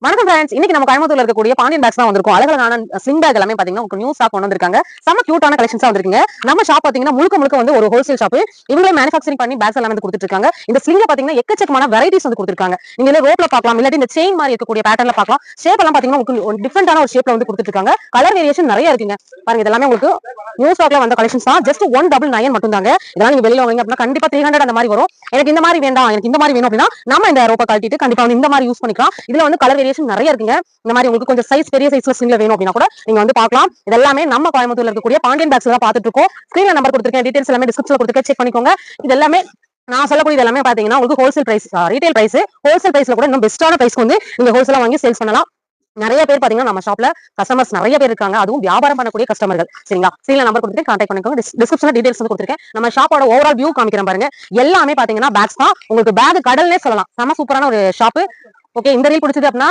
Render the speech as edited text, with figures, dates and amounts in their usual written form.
வணக்கம் ஃப்ரெண்ட்ஸ், இன்னைக்கு நம்ம கோயம்புத்தூர்ல இருக்கக்கூடிய பாண்டியன் பேக்ஸ் தான் வந்திருக்கும். அழகான ஸ்லிங் பேக் எல்லாமே பாத்தீங்கன்னா உங்களுக்கு நியூ ஸ்டாக் கொண்டு வந்திருக்காங்க. செம கியூட்டான கலெக்ஷன்ஸா வந்திருக்குங்க. நம்ம ஷாப் பாத்தீங்கன்னா முழுக்க வந்து ஒரு ஹோல்சேல் ஷாப். இவங்களே மேனுஃபேக்சரிங் பண்ணி பேக்ஸ் எல்லாமே கொடுத்துட்டு இருக்காங்க. இந்த ஸ்லிங்ல பாத்தீங்கன்னா எக்கச்சக்கமான வெரைட்டிஸ் வந்து கொடுத்திருக்காங்க. நீங்க ரோப்ல பார்க்கலாம், இல்லாட்டி இந்த செயின் மாதிரி இருக்கக்கூடிய பேட்டர்ன்ல பார்க்கலாம். ஷேப் எல்லாம் பாத்தீங்கன்னா உங்களுக்கு டிஃபரெண்டான ஒரு ஷேப்ல வந்து கொடுத்துட்டு இருக்காங்க. கலர் வேரியேஷன் நிறைய இருக்குங்க. பாருங்க, இதெல்லாம் உங்களுக்கு நியூ ஸ்டாக்ல வந்த கலெக்ஷன்ஸ் தான். ஜஸ்ட் 199 மட்டும் தாங்க. இதெல்லாம் நீங்க வெளியில வாங்குங்க அப்படின்னா கண்டிப்பா 300 அந்த மாதிரி வரும். எனக்கு இந்த மாதிரி வேண்டாம், எனக்கு இந்த மாதிரி வேணும் அப்படின்னா நம்ம இந்த ரோப்பை கழட்டிட்டு கண்டிப்பா வந்து இந்த மாதிரி யூஸ் பண்ணிக்கலாம். இதுல வந்து கலர் வேரியேஷன் நிறைய இருக்குங்க. இந்த மாதிரி உங்களுக்கு கொஞ்சம் சைஸ் பெரிய சைஸ்ல ஸ்லிங்ல வேணும் அப்படின்னா கூட நீங்க வந்து பார்க்கலாம். இதெல்லாமே நம்ம கோயம்புத்தூர்ல இருக்கக்கூடிய பாண்டியன் பேக்ஸ்ல தான் பார்த்துட்டு இருக்கோம். ஸ்கிரீன்ல நம்பர் கொடுத்திருக்கேன், டீடைல்ஸ் எல்லாமே டிஸ்கிரிப்ஷன்ல கொடுத்திருக்கேன், செக் பண்ணிக்கோங்க. இது எல்லாமே நான் சொல்லக்கூடிய எல்லாமே பாத்தீங்கன்னா உங்களுக்கு wholesale price, retail price. Wholesale பிரைஸ்ல கூட இன்னும் பெஸ்டான பிரைஸ்க்கு வந்து நீங்க ஹோல்சேலா வாங்கி சேல்ஸ் பண்ணலாம். நிறைய பேர் பாத்தீங்கன்னா நம்ம ஷாப்ல கஸ்டமர்ஸ் நிறைய பேர் இருக்காங்க. அதுவும் வியாபாரம் பண்ணக்கூடிய கஸ்டமர்கள். சரிங்களா? ஸ்கிரீன்ல நம்பர் கொடுத்துட்டு கான்டாக்ட் பண்ணிக்கோங்க. டிஸ்கிரிப்ஷன்ல டீடைல்ஸ் வந்து கொடுத்திருக்கேன். நம்ம ஷாப்போட ஓவரால் வியூ காமிக்கிறேன் பாருங்க. எல்லாமே பாத்தீங்கன்னா பேக்ஸ் தான். உங்களுக்கு பேக் கடல்னே சொல்லலாம். செம சூப்பரான ஒரு ஷாப். ஓகே, இந்த ரீல் பிடிச்சது அப்படின்னா